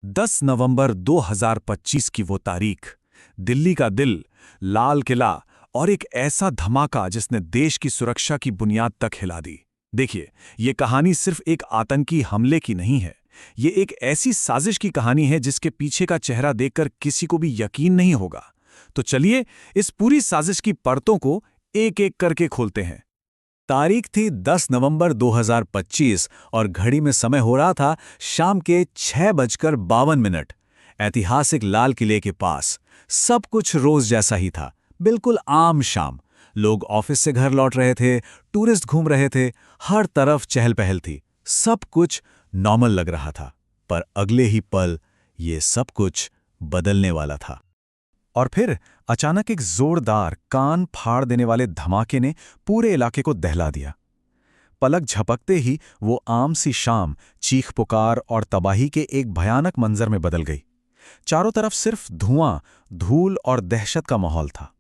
10 नवंबर 2025 की वो तारीख, दिल्ली का दिल, लाल किला और एक ऐसा धमाका जिसने देश की सुरक्षा की बुनियाद तक हिला दी। देखिए, ये कहानी सिर्फ एक आतंकी हमले की नहीं है। ये एक ऐसी साजिश की कहानी है जिसके पीछे का चेहरा देखकर किसी को भी यकीन नहीं होगा। तो चलिए, इस पूरी साजिश की परतों को एक-एक करके खोलते हैं। तारीख थी 10 नवंबर 2025 और घड़ी में समय हो रहा था शाम के 6:52। ऐतिहासिक लाल किले के पास सब कुछ रोज जैसा ही था, बिल्कुल आम शाम। लोग ऑफिस से घर लौट रहे थे, टूरिस्ट घूम रहे थे, हर तरफ चहल पहल थी। सब कुछ नॉर्मल लग रहा था, पर अगले ही पल ये सब कुछ बदलने वाला था। और फिर अचानक एक जोरदार, कान फाड़ देने वाले धमाके ने पूरे इलाके को दहला दिया। पलक झपकते ही वो आम सी शाम चीख पुकार और तबाही के एक भयानक मंजर में बदल गई। चारों तरफ सिर्फ धुआं, धूल और दहशत का माहौल था।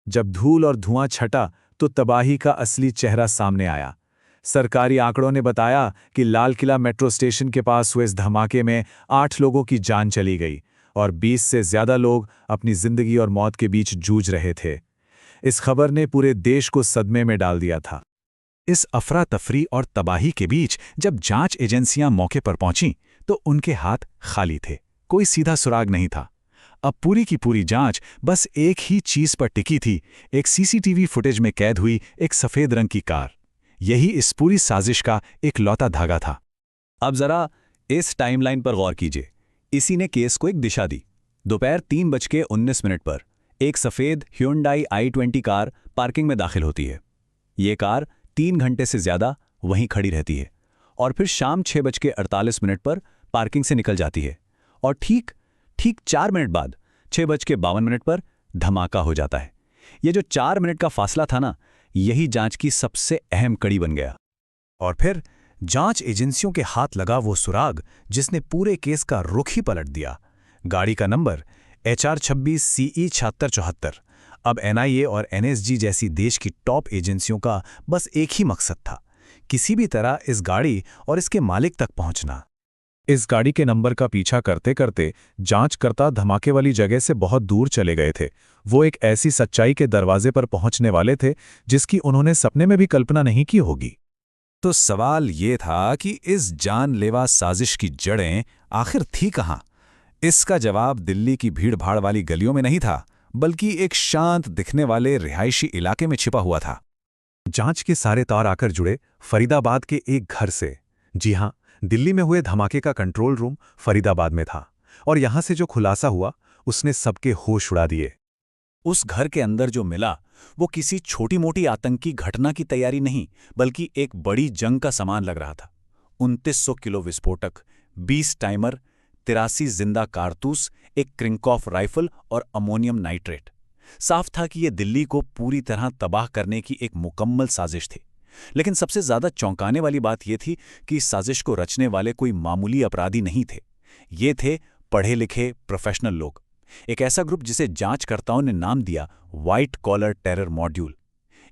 जब धूल और धुआं छटा तो तबाही का असली चेहरा सामने आया। सरकारी आंकड़ों ने बताया कि लाल किला मेट्रो स्टेशन के पास हुए इस धमाके में 8 लोगों की जान चली गई और 20 से ज्यादा लोग अपनी जिंदगी और मौत के बीच जूझ रहे थे। इस खबर ने पूरे देश को सदमे में डाल दिया था। इस अफरा तफरी और तबाही के बीच जब जांच एजेंसियां मौके पर पहुंचीं तो उनके हाथ खाली थे। कोई सीधा सुराग नहीं था। अब पूरी की पूरी जांच बस एक ही चीज पर टिकी थी, एक सीसीटीवी फुटेज में कैद हुई एक सफेद रंग की कार। यही इस पूरी साजिश का एक लौता धागा था। अब जरा इस टाइमलाइन पर गौर कीजिए। इसी ने केस को एक दिशा दी। दोपहर 3:19 पर एक सफेद Hyundai i20 कार पार्किंग में दाखिल होती है। ये कार 3 घंटे से ज्यादा वहीं खड़ी रहती है और फिर शाम 6:48 पर पार्किंग से निकल जाती है। और ठीक 4 मिनट बाद 6:52 पर धमाका हो जाता है। ये जो 4 मिनट का फासला था ना, यही जांच की सबसे अहम कड़ी बन गया। और फिर जांच एजेंसियों के हाथ लगा वो सुराग जिसने पूरे केस का रुख ही पलट दिया। गाड़ी का नंबर HR 26 CE 7674। अब NIA और NSG जैसी देश की टॉप एजेंसियों का बस एक ही मकसद था, किसी भी तरह इस गाड़ी और इसके मालिक तक पहुंचना। इस गाड़ी के नंबर का पीछा करते करते जांचकर्ता धमाके वाली जगह से बहुत दूर चले गए थे। वो एक ऐसी सच्चाई के दरवाजे पर पहुंचने वाले थे जिसकी उन्होंने सपने में भी कल्पना नहीं की होगी। तो सवाल ये था कि इस जानलेवा साजिश की जड़ें आखिर थी कहाँ? इसका जवाब दिल्ली की भीड़-भाड़ वाली गलियों में नहीं था, बल्कि एक शांत दिखने वाले रिहायशी इलाके में छिपा हुआ था। जांच के सारे तार आकर जुड़े फरीदाबाद के एक घर से। जी हां, दिल्ली में हुए धमाके का कंट्रोल रूम फरीदाबाद में था और यहां से जो खुलासा हुआ उसने सबके होश उड़ा दिए। उस घर के अंदर जो मिला वो किसी छोटी-मोटी आतंकी घटना की तैयारी नहीं, बल्कि एक बड़ी जंग का सामान लग रहा था। 2900 किलो विस्फोटक, 20 टाइमर, 83 जिंदा कारतूस, एक क्रिंकॉफ राइफल और अमोनियम नाइट्रेट। साफ था कि यह दिल्ली को पूरी तरह तबाह करने की एक मुकम्मल साजिश थी। लेकिन सबसे ज्यादा चौंकाने वाली बात यह थी कि इस साजिश को रचने वाले कोई मामूली अपराधी नहीं थे। ये थे पढ़े लिखे प्रोफेशनल लोग, एक ऐसा ग्रुप जिसे जांचकर्ताओं ने नाम दिया व्हाइट कॉलर टेरर मॉड्यूल,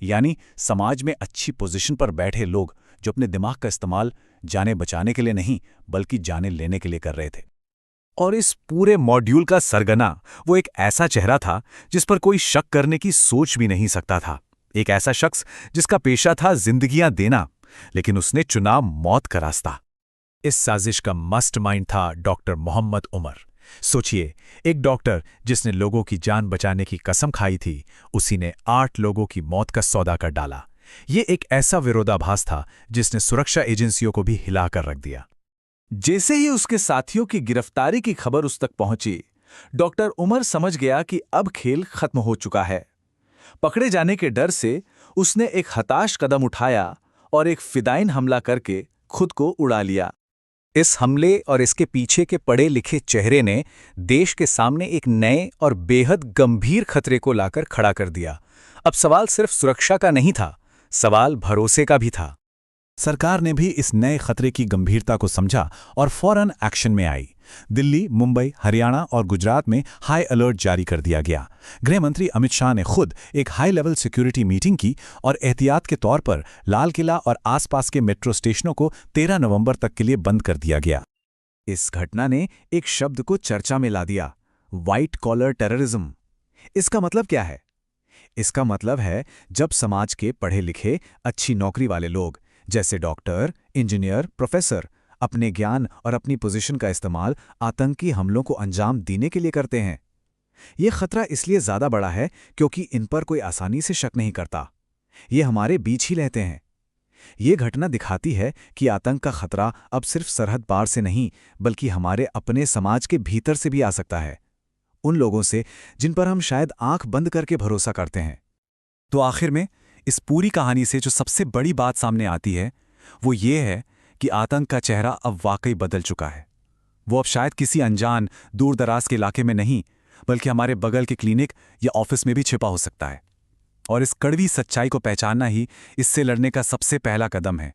यानी समाज में अच्छी पोजीशन पर बैठे लोग जो अपने दिमाग का इस्तेमाल जाने बचाने के लिए नहीं, बल्कि जाने लेने के लिए कर रहे थे। और इस पूरे मॉड्यूल का सरगना वो एक ऐसा चेहरा था जिस पर कोई शक करने की सोच भी नहीं सकता था। एक ऐसा शख्स जिसका पेशा था जिंदगियां देना, लेकिन उसने चुना मौत का रास्ता। इस साजिश का मास्टरमाइंड था डॉक्टर मोहम्मद उमर। सोचिए, एक डॉक्टर जिसने लोगों की जान बचाने की कसम खाई थी, उसी ने 8 लोगों की मौत का सौदा कर डाला। ये एक ऐसा विरोधाभास था जिसने सुरक्षा एजेंसियों को भी हिलाकर रख दिया। जैसे ही उसके साथियों की गिरफ्तारी की खबर उस तक पहुंची, डॉक्टर उमर समझ गया कि अब खेल खत्म हो चुका है। पकड़े जाने के डर से उसने एक हताश कदम उठाया और एक फिदायिन हमला करके खुद को उड़ा लिया। इस हमले और इसके पीछे के पढ़े लिखे चेहरे ने देश के सामने एक नए और बेहद गंभीर खतरे को लाकर खड़ा कर दिया। अब सवाल सिर्फ सुरक्षा का नहीं था, सवाल भरोसे का भी था। सरकार ने भी इस नए खतरे की गंभीरता को समझा और फौरन एक्शन में आई। दिल्ली, मुंबई, हरियाणा और गुजरात में हाई अलर्ट जारी कर दिया गया। गृह मंत्री अमित शाह ने खुद एक हाई लेवल सिक्योरिटी मीटिंग की और एहतियात के तौर पर लाल किला और आसपास के मेट्रो स्टेशनों को 13 नवंबर तक के लिए बंद कर दिया गया। इस घटना ने एक शब्द को चर्चा में ला दिया, व्हाइट कॉलर टेररिज्म। इसका मतलब क्या है? इसका मतलब है जब समाज के पढ़े लिखे, अच्छी नौकरी वाले लोग जैसे डॉक्टर, इंजीनियर, प्रोफेसर अपने ज्ञान और अपनी पोजीशन का इस्तेमाल आतंकी हमलों को अंजाम देने के लिए करते हैं। यह खतरा इसलिए ज्यादा बड़ा है क्योंकि इन पर कोई आसानी से शक नहीं करता। ये हमारे बीच ही रहते हैं। ये घटना दिखाती है कि आतंक का खतरा अब सिर्फ सरहद पार से नहीं, बल्कि हमारे अपने समाज के भीतर से भी आ सकता है, उन लोगों से जिन पर हम शायद आंख बंद करके भरोसा करते हैं। तो आखिर में इस पूरी कहानी से जो सबसे बड़ी बात सामने आती है वो ये है कि आतंक का चेहरा अब वाकई बदल चुका है। वो अब शायद किसी अनजान दूर दराज के इलाके में नहीं, बल्कि हमारे बगल के क्लिनिक या ऑफिस में भी छिपा हो सकता है। और इस कड़वी सच्चाई को पहचानना ही इससे लड़ने का सबसे पहला कदम है।